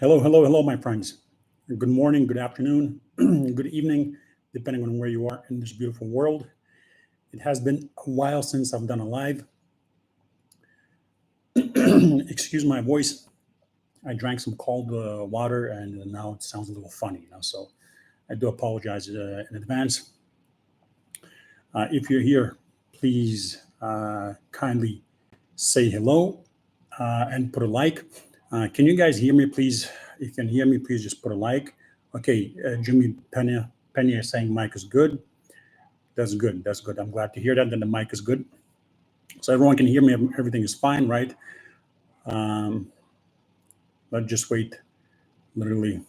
Hello, hello, hello, my friends. Good morning, good afternoon, good evening, depending on where you are in this beautiful world. It has been a while since I've done a live. Excuse my voice. I drank some cold water and now it sounds a little funny. So I do apologize in advance. If you're here, please kindly say hello and put a like. Can you guys hear me, please? If you can hear me, please just put a like. Okay, Jimmy Pena is saying mic is good. That's good. That's good. I'm glad to hear that. Then the mic is good. So everyone can hear me. Everything is fine, right? Let's just wait literally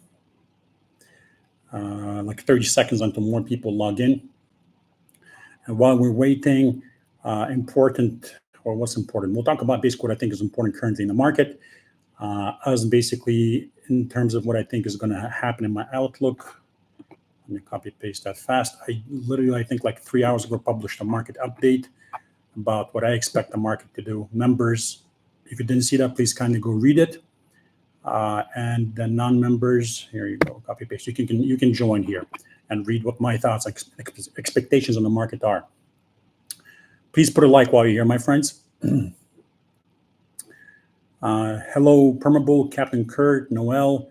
like 30 seconds until more people log in. And while we're waiting, what's important? We'll talk about basically what I think is important currently in the market. As basically in terms of what I think is going to happen in my outlook. Let me copy paste that fast. I think like 3 hours ago published a market update about what I expect the market to do. Members, if you didn't see that, please kindly go read it. And the non-members, here you go, copy paste. You can join here and read what my thoughts, expectations on the market are. Please put a like while you're here, my friends. Hello, Permabull, Captain Kurt, Noel,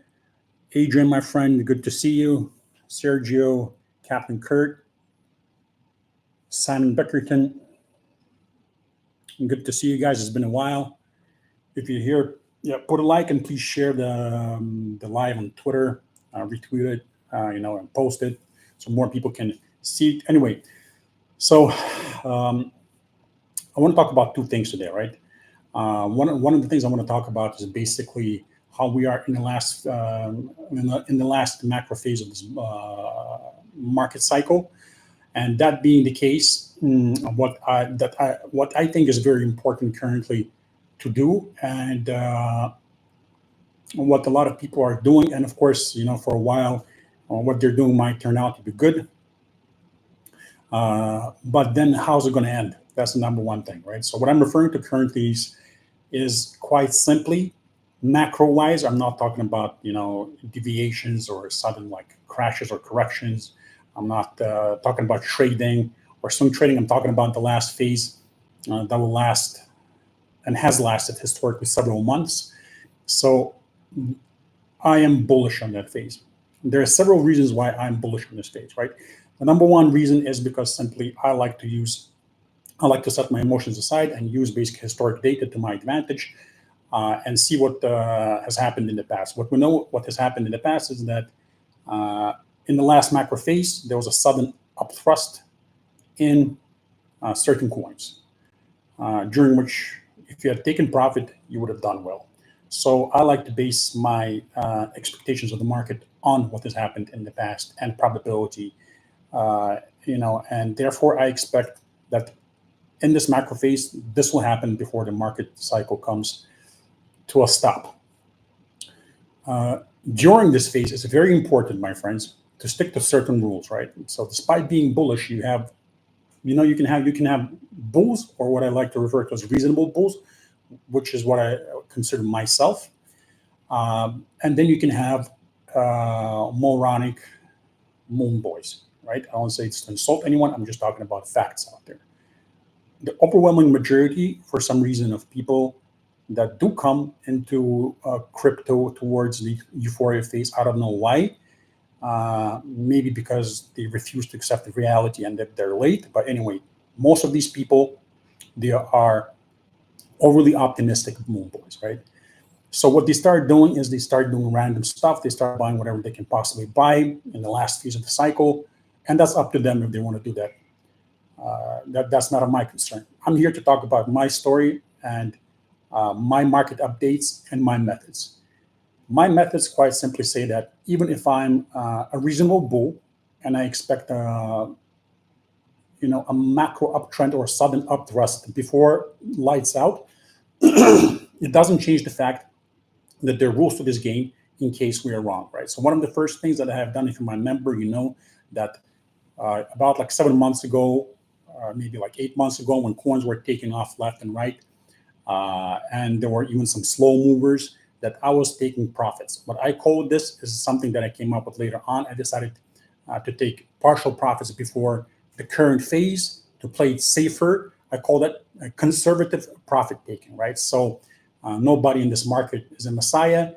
Adrian, my friend, good to see you. Sergio, Captain Kurt, Simon Beckerton, good to see you guys. It's been a while. If you're here, put a like and please share the live on Twitter, retweet it, and post it so more people can see it. Anyway, so I want to talk about two things today, right? One of the things I want to talk about is basically how we are in the last macro phase of this market cycle, and that being the case, what I think is very important currently to do, and what a lot of people are doing, and of course, for a while, what they're doing might turn out to be good, but then how's it going to end? That's the number one thing, right? So what I'm referring to currently is quite simply macro-wise. I'm not talking about deviations or sudden like crashes or corrections. I'm not talking about trading or swing trading. I'm talking about the last phase that will last and has lasted historically several months. So I am bullish on that phase. There are several reasons why I'm bullish on this phase, right? The number one reason is because simply I like to set my emotions aside and use basic historic data to my advantage and see what has happened in the past. What we know what has happened in the past is that in the last macro phase, there was a sudden upthrust in certain coins, during which if you had taken profit, you would have done well. So I like to base my expectations of the market on what has happened in the past and probability, and therefore I expect that in this macro phase, this will happen before the market cycle comes to a stop. During this phase, it's very important, my friends, to stick to certain rules, right? So despite being bullish, you can have bulls, or what I like to refer to as reasonable bulls, which is what I consider myself. And then you can have moronic moon boys, right? I don't say it's to insult anyone. I'm just talking about facts out there. The overwhelming majority, for some reason, of people that do come into crypto towards the euphoria phase, I don't know why. Maybe because they refuse to accept the reality and that they're late. But anyway, most of these people, they are overly optimistic moon boys, right? So what they start doing is they start doing random stuff. They start buying whatever they can possibly buy in the last phase of the cycle. And that's up to them if they want to do that. That's not my concern. I'm here to talk about my story and my market updates and my methods. My methods quite simply say that even if I'm a reasonable bull and I expect a macro uptrend or a sudden upthrust before lights out, it doesn't change the fact that there are rules to this game in case we are wrong, right? So one of the first things that I have done, if you're my member, you know that about like 7 months ago, maybe like 8 months ago, when coins were taking off left and right, and there were even some slow movers, that I was taking profits. What I call this is something that I came up with later on. I decided to take partial profits before the current phase to play it safer. I call that a conservative profit taking, right? So nobody in this market is a messiah.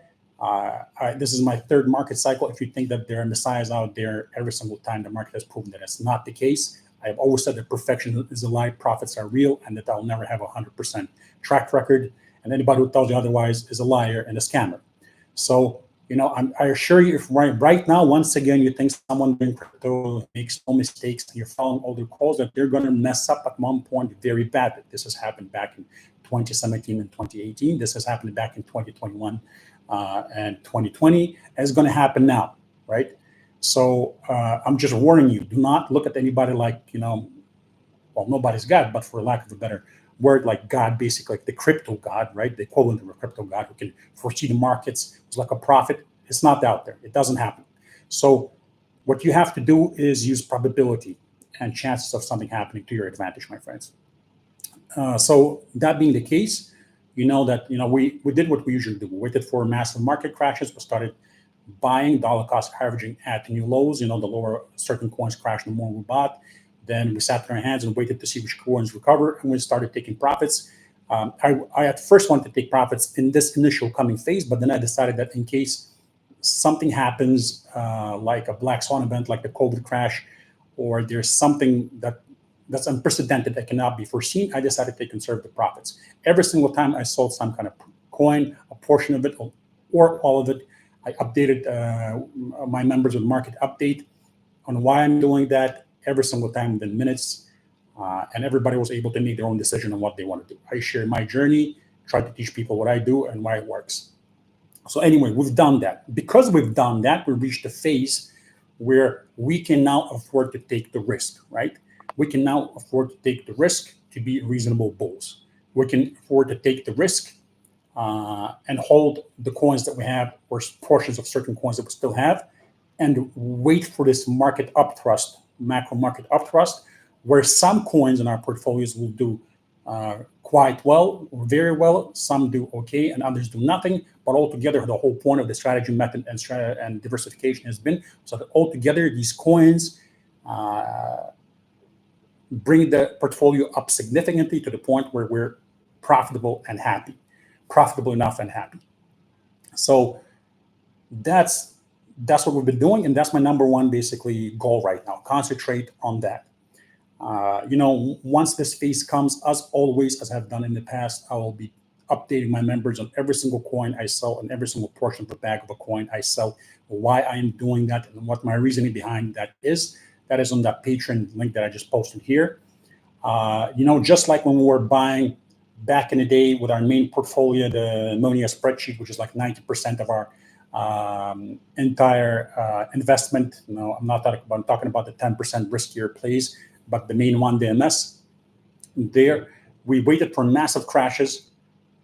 This is my third market cycle. If you think that there are messiahs out there, every single time the market has proven that it's not the case. I've always said that perfection is a lie, profits are real, and that I'll never have a 100% track record. And anybody who tells you otherwise is a liar and a scammer. So, I assure you, if right now, once again, you think someone doing crypto makes no mistakes and you're following all their calls, that they're going to mess up at one point very badly. This has happened back in 2017 and 2018. This has happened back in 2021 and 2020. It's going to happen now, right? So I'm just warning you, do not look at anybody like, well, nobody's God, but for lack of a better word, like God, basically like the crypto God, right? The equivalent of a crypto God who can foresee the markets. It's like a prophet. It's not out there. It doesn't happen. So what you have to do is use probability and chances of something happening to your advantage, my friends. So that being the case, we did what we usually do. We waited for massive market crashes. We started buying, dollar cost averaging at new lows. The lower certain coins crashed, the more we bought. Then we sat on our hands and waited to see which coins recover, and we started taking profits. I at first wanted to take profits in this initial coming phase, but then I decided that in case something happens, like a black swan event, like the COVID crash, or there's something that's unprecedented that cannot be foreseen, I decided to take conservative profits. Every single time I sold some kind of coin, a portion of it or all of it, I updated my members with market update on why I'm doing that every single time within minutes, and everybody was able to make their own decision on what they want to do. I share my journey, try to teach people what I do and why it works. So anyway, we've done that. Because we've done that, we reached a phase where we can now afford to take the risk, right? We can now afford to take the risk to be reasonable bulls. We can afford to take the risk and hold the coins that we have, or portions of certain coins that we still have, and wait for this market upthrust, macro market upthrust, where some coins in our portfolios will do quite well, or very well. Some do okay, and others do nothing. But altogether, the whole point of the strategy method and diversification has been so that altogether these coins bring the portfolio up significantly to the point where we're profitable and happy, profitable enough and happy. So that's what we've been doing, and that's my number one basically goal right now. Concentrate on that. Once this phase comes, as always, as I've done in the past, I will be updating my members on every single coin I sell and every single portion of the bag of a coin I sell, why I am doing that, and what my reasoning behind that is. That is on that Patreon link that I just posted here. Just like when we were buying back in the day with our main portfolio, the Monia spreadsheet, which is like 90% of our entire investment. I'm talking about the 10% riskier plays, but the main one, the MS. There, we waited for massive crashes.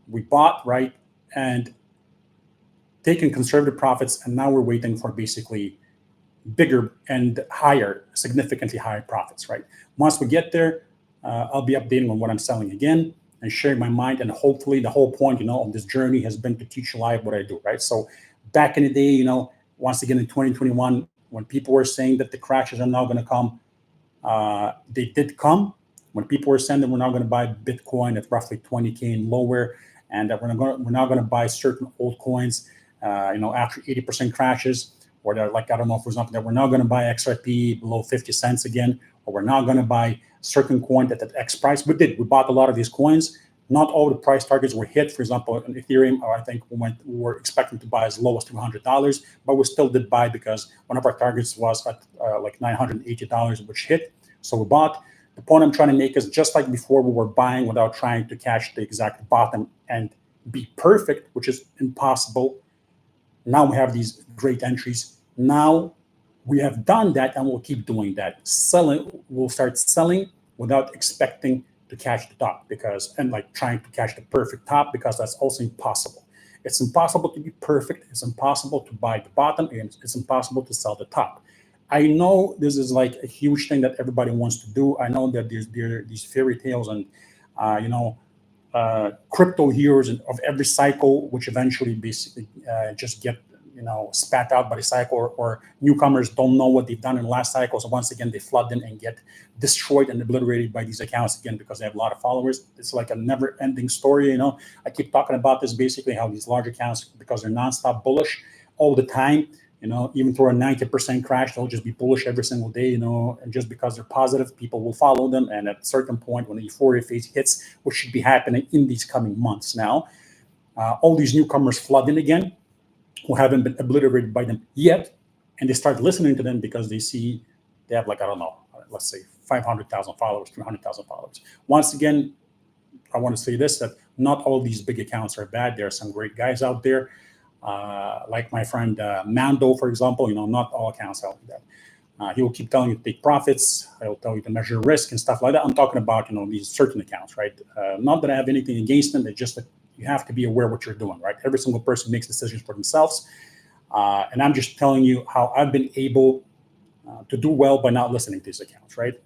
We bought, right, and taken conservative profits, and now we're waiting for basically bigger and higher, significantly higher profits, right? Once we get there, I'll be updating on what I'm selling again and sharing my mind. And hopefully the whole point, of this journey has been to teach live what I do, right? So back in the day, once again in 2021, when people were saying that the crashes are now going to come, they did come. When people were saying that we're now going to buy Bitcoin at roughly 20K and lower, and that we're now going to buy certain old coins, after 80% crashes, or they're like, I don't know, for example, that we're now going to buy XRP below 50 cents again, or we're now going to buy certain coin at that X price. We bought a lot of these coins. Not all the price targets were hit. For example, in Ethereum, I think we were expecting to buy as low as $200, but we still did buy because one of our targets was at like $980, which hit. So we bought. The point I'm trying to make is just like before, we were buying without trying to catch the exact bottom and be perfect, which is impossible. Now we have these great entries. Now we have done that, and we'll keep doing that. We'll start selling without expecting to catch the top, and trying to catch the perfect top, because that's also impossible. It's impossible to be perfect. It's impossible to buy the bottom, and it's impossible to sell the top. I know this is like a huge thing that everybody wants to do. I know that there's these fairy tales and crypto heroes of every cycle, which eventually basically just get spat out by the cycle, or newcomers don't know what they've done in the last cycle. So once again, they flood in and get destroyed and obliterated by these accounts again because they have a lot of followers. It's like a never-ending story. I keep talking about this, basically how these large accounts, because they're nonstop bullish all the time, even through a 90% crash, they'll just be bullish every single day, and just because they're positive, people will follow them. And at a certain point, when the euphoria phase hits, which should be happening in these coming months now, all these newcomers flood in again, who haven't been obliterated by them yet, and they start listening to them because they see they have, like, I don't know, let's say 500,000 followers, 300,000 followers. Once again, I want to say this, that not all these big accounts are bad. There are some great guys out there, like my friend Mando, for example. Not all accounts are like that. He will keep telling you to take profits. He'll tell you to measure risk and stuff like that. I'm talking about, these certain accounts, right? Not that I have anything against them. It's just that you have to be aware what you're doing, right? Every single person makes decisions for themselves. And I'm just telling you how I've been able to do well by not listening to these accounts, right?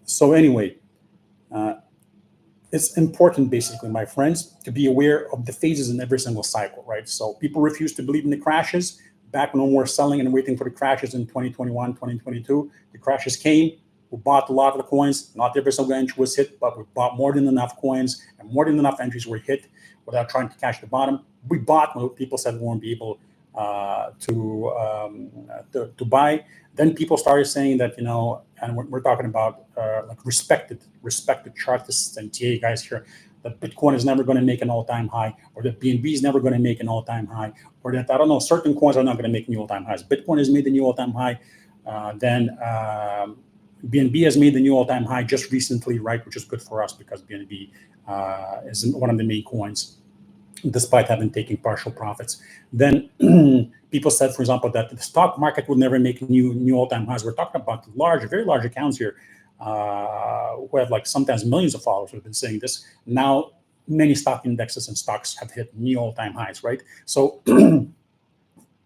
So anyway, it's important, basically, my friends, to be aware of the phases in every single cycle, right? So people refuse to believe in the crashes. Back when we were selling and waiting for the crashes in 2021, 2022, the crashes came. We bought a lot of the coins. Not every single entry was hit, but we bought more than enough coins, and more than enough entries were hit without trying to catch the bottom. We bought when people said we won't be able to buy. Then people started saying that, and we're talking about like respected chartists and TA guys here, that Bitcoin is never going to make an all-time high, or that BNB is never going to make an all-time high, or that, I don't know, certain coins are not going to make new all-time highs. Bitcoin has made the new all-time high. Then BNB has made the new all-time high just recently, right? Which is good for us because BNB is one of the main coins, despite having taken partial profits. Then people said, for example, that the stock market would never make new all-time highs. We're talking about large, very large accounts here who have, like, sometimes millions of followers who have been saying this. Now, many stock indexes and stocks have hit new all-time highs, right? So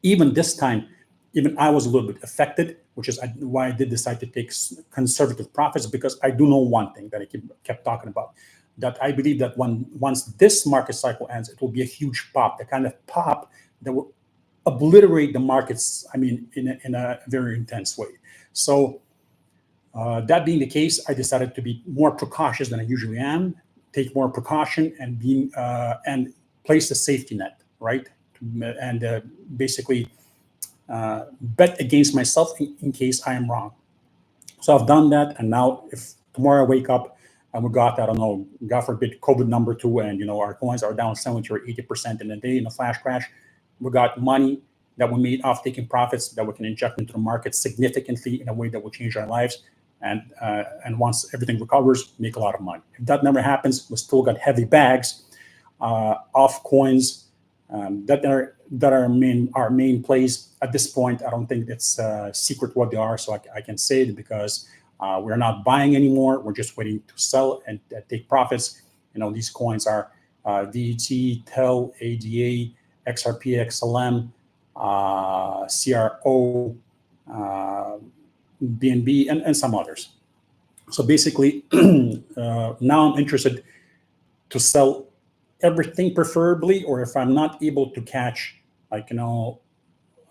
even this time, even I was a little bit affected, which is why I did decide to take conservative profits, because I do know one thing that I kept talking about, that I believe that once this market cycle ends, it will be a huge pop, the kind of pop that will obliterate the markets, in a very intense way. So that being the case, I decided to be more precautious than I usually am, take more precaution, and place a safety net, right? And basically bet against myself in case I am wrong. So I've done that, and now if tomorrow I wake up and we got, I don't know, God forbid, COVID number 2, and our coins are down 70 or 80% in a day in a flash crash, we got money that we made off taking profits that we can inject into the market significantly in a way that will change our lives. And once everything recovers, make a lot of money. If that never happens, we still got heavy bags of coins that are our main plays at this point. I don't think it's secret what they are, so I can say it because we're not buying anymore. We're just waiting to sell and take profits. These coins are VT, TEL, ADA, XRP, XLM, CRO, BNB, and some others. So basically, now I'm interested to sell everything, preferably, or if I'm not able to catch, if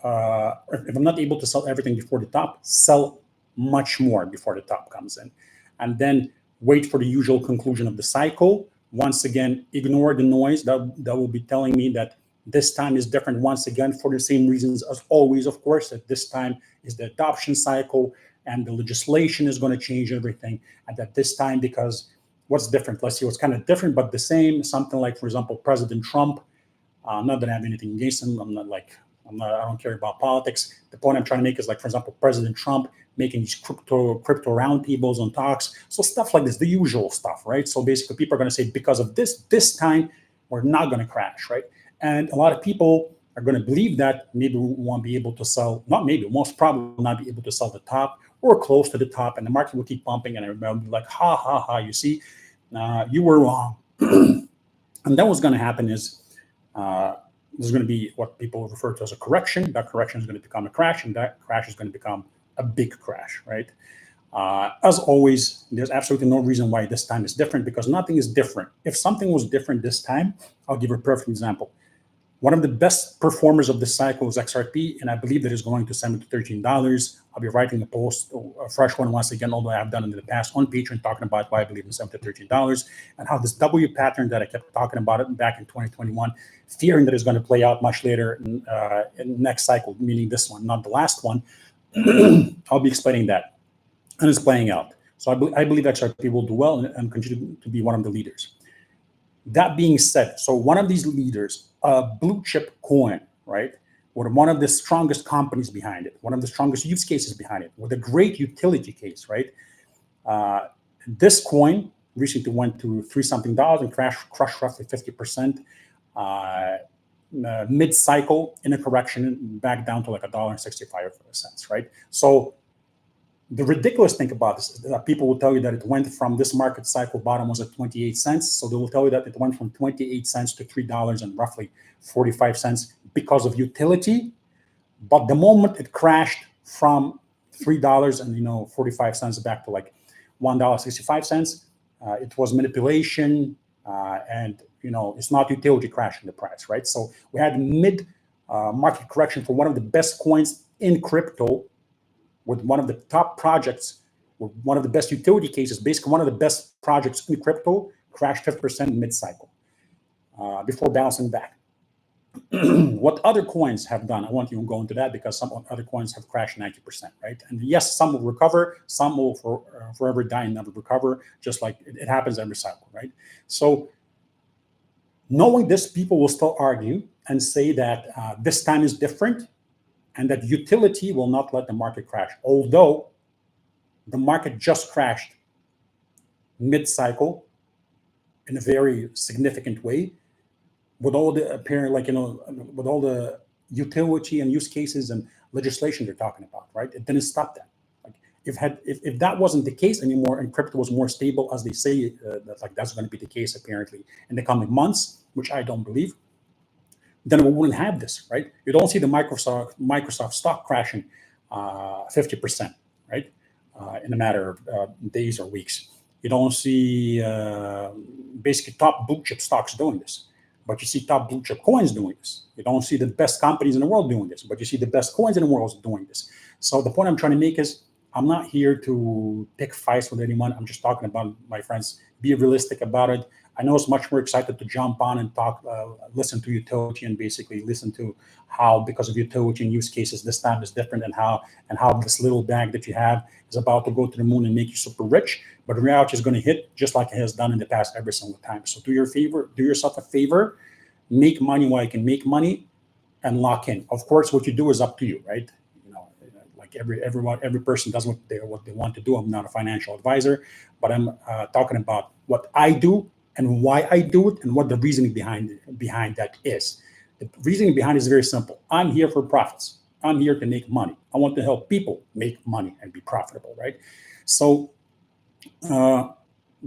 I'm not able to sell everything before the top, sell much more before the top comes in, and then wait for the usual conclusion of the cycle. Once again, ignore the noise that will be telling me that this time is different, once again, for the same reasons as always, of course, that this time is the adoption cycle and the legislation is going to change everything. And that this time, because what's different? Let's see what's kind of different, but the same. Something like, for example, President Trump. Not that I have anything against him. I don't care about politics. The point I'm trying to make is, like, for example, President Trump making these crypto roundtables and talks. So stuff like this, the usual stuff, right? So basically, people are going to say, because of this time, we're not going to crash, right? And a lot of people are going to believe that. Maybe we won't be able to sell, not maybe, most probably will not be able to sell the top or close to the top, and the market will keep pumping, and everybody will be like, ha, ha, ha, you see, you were wrong. And then what's going to happen is there's going to be what people refer to as a correction. That correction is going to become a crash, and that crash is going to become a big crash, right? As always, there's absolutely no reason why this time is different, because nothing is different. If something was different this time, I'll give a perfect example. One of the best performers of this cycle is XRP, and I believe that is going to $7 to $13. I'll be writing a post, a fresh one once again, although I have done it in the past on Patreon, talking about why I believe in $7 to $13 and how this W pattern that I kept talking about it back in 2021, fearing that it's going to play out much later in next cycle, meaning this one, not the last one. I'll be explaining that, and it's playing out. So I believe XRP will do well and continue to be one of the leaders. That being said, so one of these leaders, a blue chip coin, right, with one of the strongest companies behind it, one of the strongest use cases behind it, with a great utility case, right? This coin recently went to $3-something and crushed roughly 50%. Mid-cycle in a correction back down to like $1.65, right? So the ridiculous thing about this is that people will tell you that it went from this market cycle bottom was at 28 cents. So they will tell you that it went from 28 cents to $3 and roughly 45 cents because of utility. But the moment it crashed from $3 and 45 cents back to like $1.65, it was manipulation, and it's not utility crashing the price, right? So we had mid market correction for one of the best coins in crypto, with one of the top projects, with one of the best utility cases, basically one of the best projects in crypto, crashed 50% mid-cycle before bouncing back. What other coins have done, I won't even go into that, because some other coins have crashed 90%, right? And yes, some will recover, some will forever die and never recover, just like it happens every cycle, right? So knowing this, people will still argue and say that this time is different, and that utility will not let the market crash. Although the market just crashed mid-cycle in a very significant way, with all the apparent, with all the utility and use cases and legislation they're talking about, right? It didn't stop that. Like if that wasn't the case anymore, and crypto was more stable, as they say, that's going to be the case apparently in the coming months, which I don't believe, then we wouldn't have this, right? You don't see the Microsoft stock crashing 50%, right? In a matter of days or weeks. You don't see basically top blue chip stocks doing this, but you see top blue chip coins doing this. You don't see the best companies in the world doing this, but you see the best coins in the world doing this. So the point I'm trying to make is, I'm not here to pick fights with anyone. I'm just talking about, my friends, be realistic about it. I know it's much more excited to jump on and talk, listen to utility, and basically listen to how, because of utility and use cases, this time is different, and how this little bag that you have is about to go to the moon and make you super rich. But reality is going to hit just like it has done in the past every single time. So do yourself a favor, make money while you can make money, and lock in. Of course, what you do is up to you, right? Like every person does what they want to do. I'm not a financial advisor, but I'm talking about what I do and why I do it, and what the reasoning behind that is. The reasoning behind it is very simple. I'm here for profits. I'm here to make money. I want to help people make money and be profitable, right? So the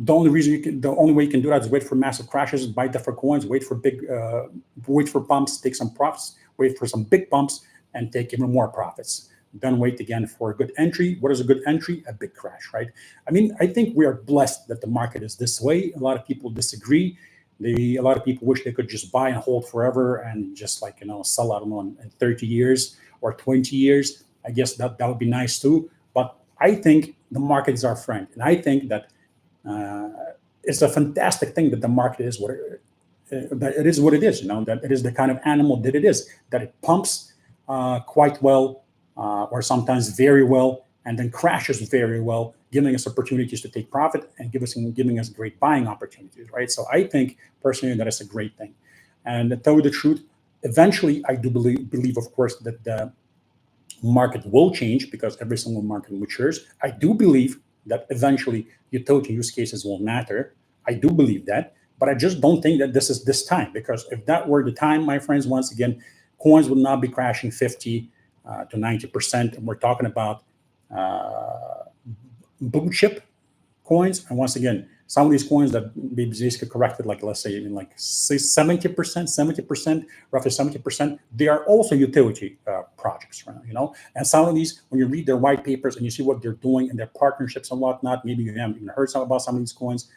only way you can do that is wait for massive crashes, buy different coins, wait for bumps, take some profits, wait for some big bumps, and take even more profits. Then wait again for a good entry. What is a good entry? A big crash, right? I mean, I think we are blessed that the market is this way. A lot of people disagree. A lot of people wish they could just buy and hold forever and just sell out in 30 years or 20 years. I guess that would be nice too. But I think the market is our friend, and I think that it's a fantastic thing that the market is that it is what it is. That it is the kind of animal that it is. That it pumps quite well. Or sometimes very well, and then crashes very well, giving us opportunities to take profit and giving us great buying opportunities, right? So I think personally that is a great thing. And to tell you the truth, eventually I do believe, of course, that the market will change, because every single market matures. I do believe that eventually utility use cases will matter. I do believe that, but I just don't think that this is this time, because if that were the time, my friends, once again, coins would not be crashing 50 to 90%, and we're talking about blue chip coins. And once again, some of these coins that be basically corrected, like let's say in like 70%, roughly 70%, they are also utility projects, right? And some of these, when you read their white papers and you see what they're doing and their partnerships and whatnot, maybe you haven't even heard about some of these coins.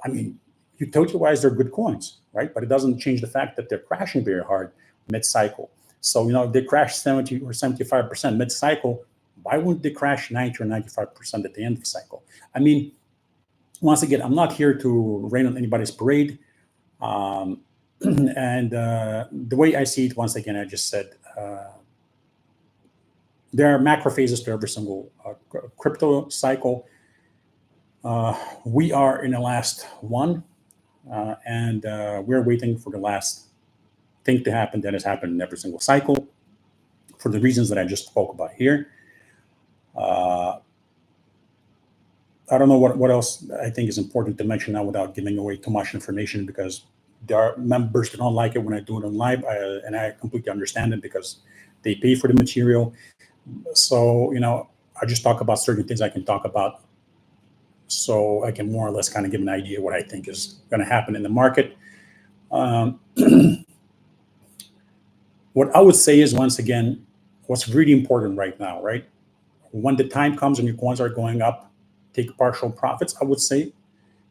I mean, utility-wise, they're good coins, right? But it doesn't change the fact that they're crashing very hard mid-cycle. So, if they crash 70 or 75% mid-cycle, why wouldn't they crash 90 or 95% at the end of the cycle? I mean, once again, I'm not here to rain on anybody's parade. And the way I see it, once again, I just said, there are macro phases to every single crypto cycle. We are in the last one, and we're waiting for the last thing to happen that has happened in every single cycle for the reasons that I just spoke about here. I don't know what else I think is important to mention now without giving away too much information, because there are members that don't like it when I do it on live, and I completely understand it because they pay for the material. So, I just talk about certain things I can talk about, so I can more or less kind of give an idea what I think is going to happen in the market. What I would say is, once again, what's really important right now, right? When the time comes and your coins are going up, take partial profits, I would say.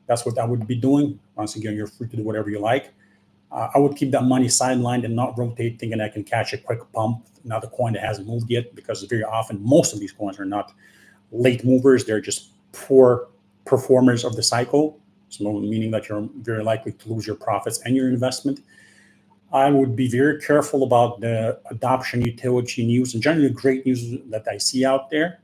That's what I would be doing. Once again, you're free to do whatever you like. I would keep that money sidelined and not rotate, thinking I can catch a quick pump, another coin that hasn't moved yet, because very often, most of these coins are not late movers. They're just poor performers of the cycle, so meaning that you're very likely to lose your profits and your investment. I would be very careful about the adoption utility news and generally great news that I see out there.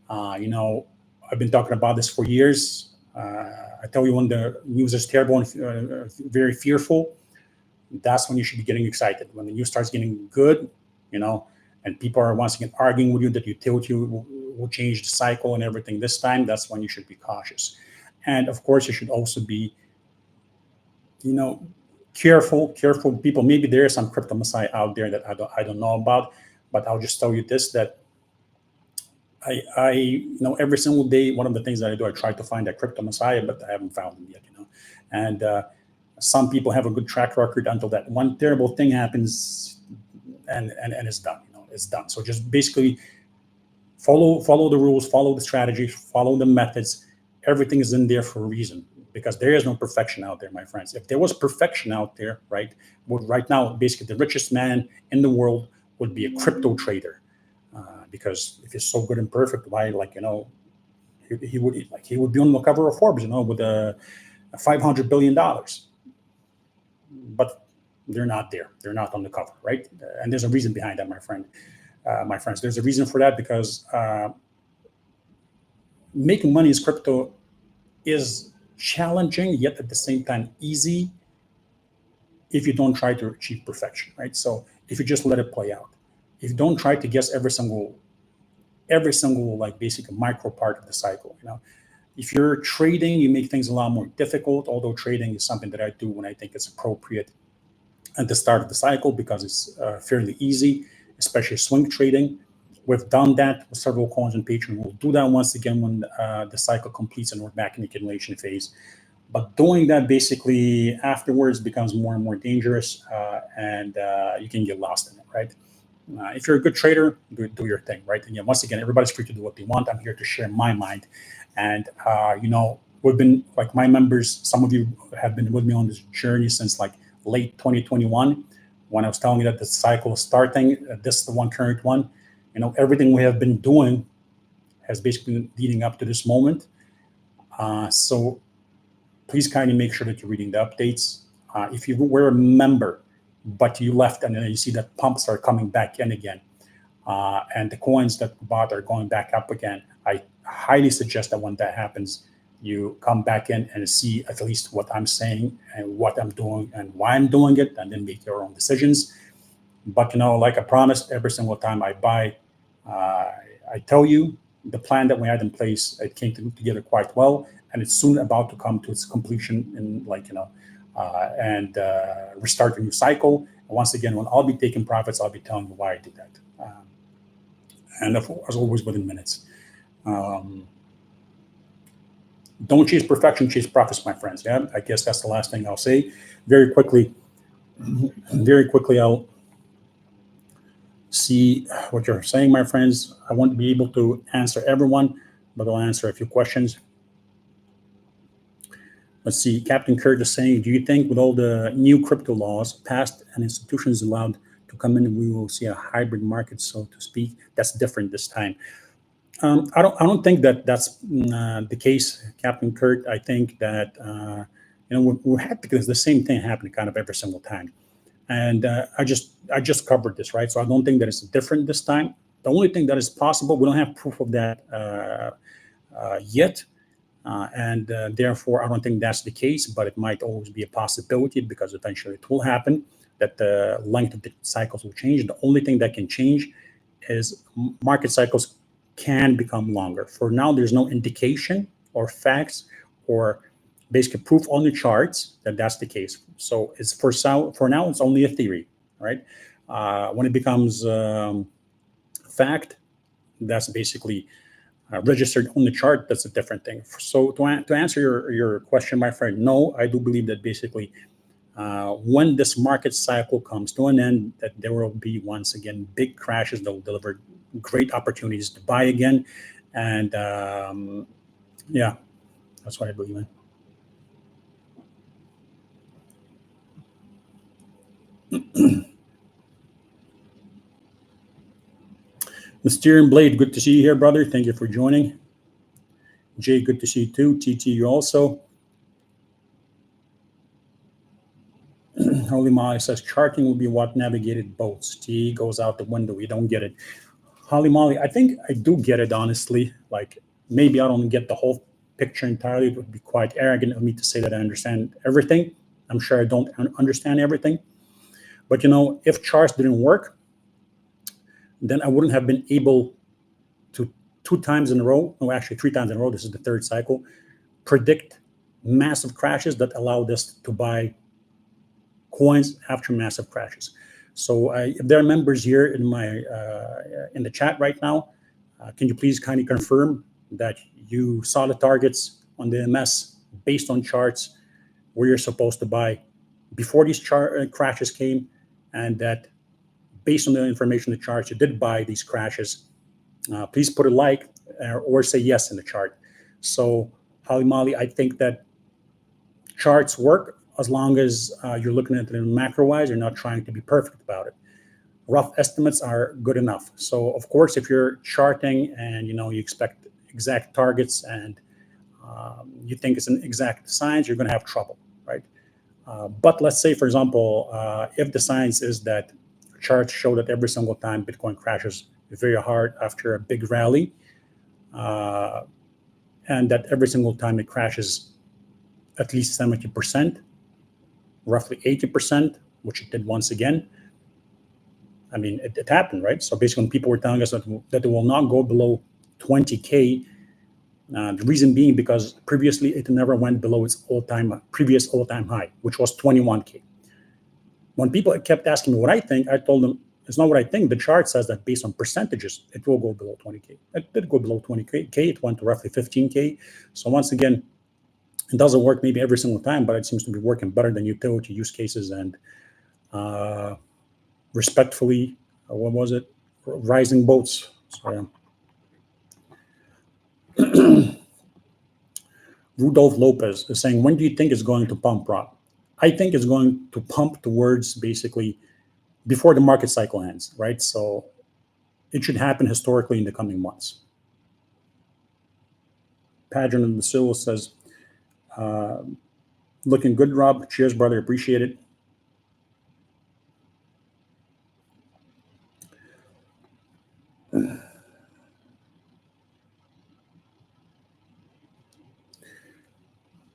I've been talking about this for years. I tell you, when the news is terrible and very fearful, that's when you should be getting excited. When the news starts getting good, and people are once again arguing with you that utility will change the cycle and everything this time, that's when you should be cautious. And of course, you should also be, careful people. Maybe there is some crypto messiah out there that I don't know about, but I'll just tell you this, that I every single day, one of the things that I do, I try to find that crypto messiah, but I haven't found him yet, and some people have a good track record until that one terrible thing happens, and it's done. It's done. So just basically follow the rules, follow the strategies, follow the methods. Everything is in there for a reason, because there is no perfection out there, my friends. If there was perfection out there, right now, basically the richest man in the world would be a crypto trader, because if he's so good and perfect, why, he would be on the cover of Forbes, with a $500 billion. But they're not there. They're not on the cover, right? And there's a reason behind that, my friends. There's a reason for that, because making money as crypto is challenging, yet at the same time easy, if you don't try to achieve perfection, right? So if you just let it play out, if you don't try to guess every single like basic micro part of the cycle, if you're trading, you make things a lot more difficult. Although trading is something that I do when I think it's appropriate at the start of the cycle, because it's fairly easy, especially swing trading. We've done that with several coins on Patreon. We'll do that once again when the cycle completes and we're back in the accumulation phase. But doing that basically afterwards becomes more and more dangerous, and you can get lost in it, right? If you're a good trader, do your thing, right? And once again, everybody's free to do what they want. I'm here to share my mind. And, we've been, like, my members, some of you have been with me on this journey since like late 2021, when I was telling you that the cycle is starting. This is the current one. Everything we have been doing has basically been leading up to this moment. So please kindly make sure that you're reading the updates. If you were a member, but you left, and then you see that pumps are coming back in again, and the coins that you bought are going back up again, I highly suggest that when that happens, you come back in and see at least what I'm saying and what I'm doing and why I'm doing it, and then make your own decisions. But like I promised, every single time I buy, I tell you the plan that we had in place. It came together quite well, and it's soon about to come to its completion in and restart a new cycle. And once again, when I'll be taking profits, I'll be telling you why I did that. And as always, within minutes. Don't chase perfection, chase profits, my friends. Yeah, I guess that's the last thing I'll say. Very quickly, I'll see what you're saying, my friends. I won't be able to answer everyone, but I'll answer a few questions. Let's see. Captain Kurt is saying, do you think with all the new crypto laws passed and institutions allowed to come in, we will see a hybrid market, so to speak? That's different this time. I don't think that that's the case, Captain Kurt. I think that we had the same thing happen kind of every single time, and I just covered this, right. So I don't think that it's different this time. The only thing that is possible, we don't have proof of that yet, and therefore I don't think that's the case. But it might always be a possibility because eventually it will happen that the length of the cycles will change. The only thing that can change is market cycles can become longer. For now, there's no indication or facts or basically proof on the charts that that's the case. So it's for now, it's only a theory, right? When it becomes fact, that's basically registered on the chart. That's a different thing. So to answer your question, my friend, no, I do believe that basically when this market cycle comes to an end, that there will be once again big crashes that will deliver great opportunities to buy again, and yeah, that's what I believe in. Mysterium Blade, good to see you here, brother. Thank you for joining. Jay, good to see you too. TT, you also. Holy Molly says charting will be what navigated boats. T goes out the window. We don't get it. Holy Molly, I think I do get it, honestly. Like, maybe I don't get the whole picture entirely. It would be quite arrogant of me to say that I understand everything. I'm sure I don't understand everything. But, if charts didn't work, then I wouldn't have been able to 2 times in a row, no, actually 3 times in a row, this is the third cycle, predict massive crashes that allowed us to buy coins after massive crashes. So if there are members here in in the chat right now, can you please kindly confirm that you saw the targets on the MS based on charts where you're supposed to buy before these crashes came, and that based on the information in the charts you did buy these crashes? Please put a like or say yes in the chart. So Holly Molly, I think that charts work as long as you're looking at it in macro-wise. You're not trying to be perfect about it. Rough estimates are good enough. So of course, if you're charting and you expect exact targets and you think it's an exact science, you're going to have trouble, right? But let's say, for example, if the science is that charts show that every single time Bitcoin crashes very hard after a big rally, and that every single time it crashes at least 70%, roughly 80%, which it did once again. I mean, it happened, right? So basically, when people were telling us that it will not go below 20K, the reason being because previously it never went below its previous all-time high, which was 21K. When people kept asking me what I think, I told them it's not what I think. The chart says that based on percentages, it will go below 20K. It did go below 20K. It went to roughly 15K. So once again, it doesn't work maybe every single time, but it seems to be working better than utility use cases and respectfully, what was it? Rising boats. Sorry. Rudolph Lopez is saying, when do you think it's going to pump, Rob? I think it's going to pump towards basically before the market cycle ends, right? So it should happen historically in the coming months. Padron of the Silva says, looking good, Rob. Cheers, brother. Appreciate it.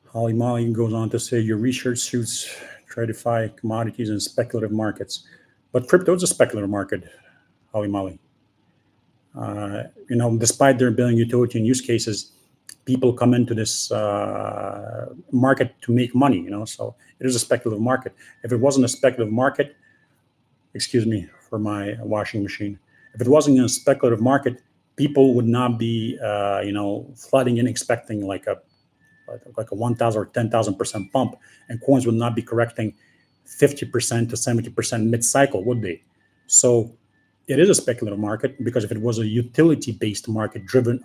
Holly Molly goes on to say, your research suits TradFi commodities and speculative markets. But crypto is a speculative market, Holly Molly. Despite there being utility and use cases, people come into this market to make money, so it is a speculative market. If it wasn't a speculative market, excuse me for my washing machine, if it wasn't a speculative market, people would not be, flooding in expecting like a like a 1,000 or 10,000% pump, and coins would not be correcting 50% to 70% mid-cycle, would they? So it is a speculative market, because if it was a utility-based market driven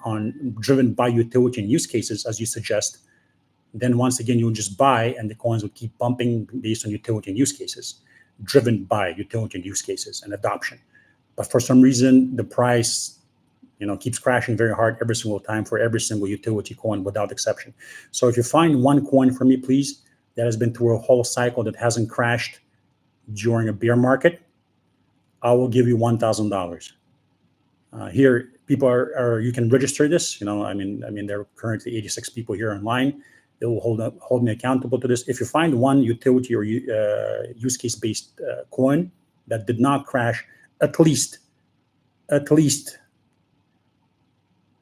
by utility and use cases, as you suggest, then once again you would just buy, and the coins would keep pumping based on utility and use cases, driven by utility and use cases and adoption. But for some reason, the price, keeps crashing very hard every single time for every single utility coin without exception. So if you find one coin for me, please, that has been through a whole cycle that hasn't crashed during a bear market, I will give you $1,000. Here, people are you can register this. There are currently 86 people here online. They will hold me accountable to this. If you find one utility or use case based coin that did not crash at least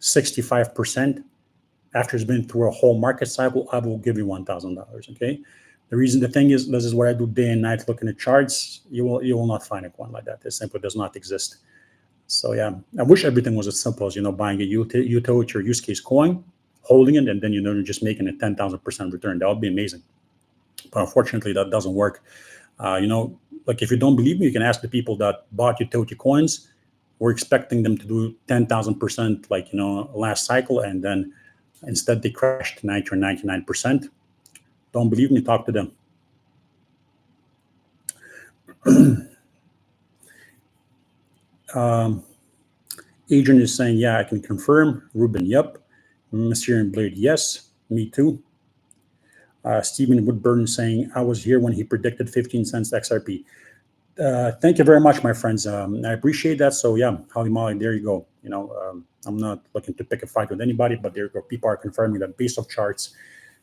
65% after it's been through a whole market cycle, I will give you $1,000. Okay. The thing is, this is what I do day and night looking at charts. You will not find a coin like that. It simply does not exist. So yeah, I wish everything was as simple as buying a utility or use case coin, holding it, and then you're just making a 10,000% return. That would be amazing. But unfortunately, that doesn't work. Like if you don't believe me, you can ask the people that bought utility coins. We're expecting them to do 10,000% last cycle, and then instead they crashed 90 or 99%. Don't believe me? Talk to them. Adrian is saying, yeah, I can confirm. Ruben, yep. Mysterian Blade, yes. Me too. Stephen Woodburn saying, I was here when he predicted 15 cents XRP. Thank you very much, my friends. I appreciate that. So yeah, Holly Molly, there you go. I'm not looking to pick a fight with anybody, but there you go. People are confirming that based off charts,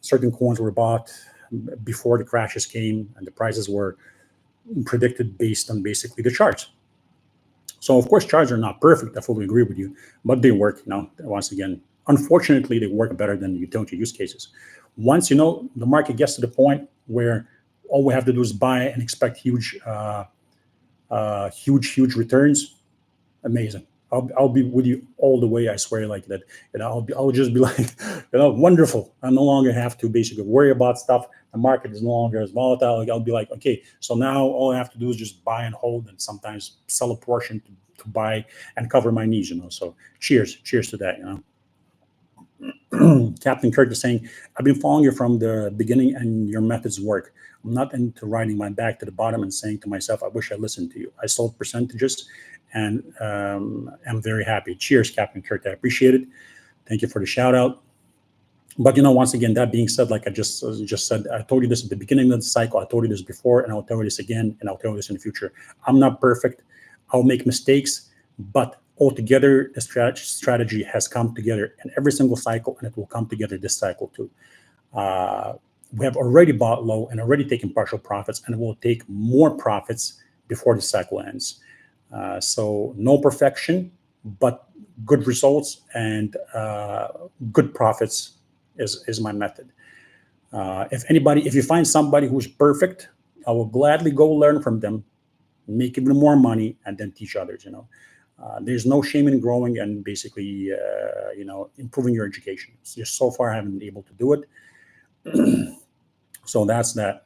certain coins were bought before the crashes came, and the prices were predicted based on basically the charts. So of course, charts are not perfect. I fully agree with you, but they work. Once again, unfortunately, they work better than utility use cases. Once the market gets to the point where all we have to do is buy and expect huge returns, amazing. I'll be with you all the way. I swear, like that. I'll just be like, wonderful. I no longer have to basically worry about stuff. The market is no longer as volatile. I'll be like, okay, so now all I have to do is just buy and hold, and sometimes sell a portion to buy and cover my needs. So cheers to that. Captain Kirk is saying, I've been following you from the beginning, and your methods work. I'm not into riding my back to the bottom and saying to myself, I wish I listened to you. I sold percentages, and I'm very happy. Cheers, Captain Kirk. I appreciate it. Thank you for the shout out. But once again, that being said, like I just said, I told you this at the beginning of the cycle. I told you this before, and I'll tell you this again, and I'll tell you this in the future. I'm not perfect. I'll make mistakes, but altogether, the strategy has come together in every single cycle, and it will come together this cycle too. We have already bought low and already taken partial profits, and it will take more profits before the cycle ends. So no perfection, but good results and good profits is my method. If you find somebody who's perfect, I will gladly go learn from them, make even more money, and then teach others. There's no shame in growing and basically, improving your education. Just so far, I haven't been able to do it. So that's that.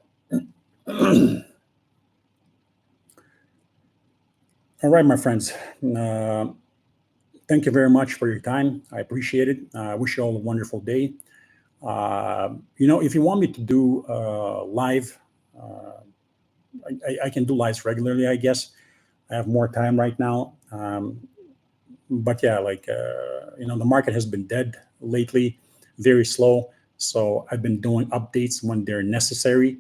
All right, my friends. Thank you very much for your time. I appreciate it. I wish you all a wonderful day. If you want me to do live, I can do lives regularly, I guess. I have more time right now. But yeah, the market has been dead lately, very slow. So I've been doing updates when they're necessary.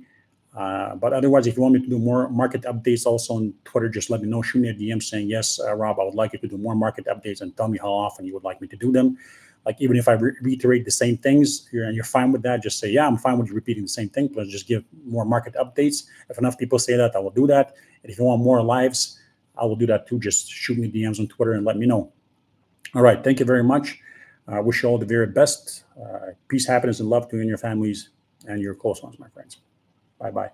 But otherwise, if you want me to do more market updates also on Twitter, just let me know. Shoot me a DM saying, yes, Rob, I would like you to do more market updates, and tell me how often you would like me to do them. Like, even if I reiterate the same things, you're fine with that, just say, yeah, I'm fine with you repeating the same thing. Let's just give more market updates. If enough people say that, I will do that. And if you want more lives, I will do that too. Just shoot me DMs on Twitter and let me know. All right. Thank you very much. I wish you all the very best. Peace, happiness, and love to you and your families and your close ones, my friends. Bye-bye.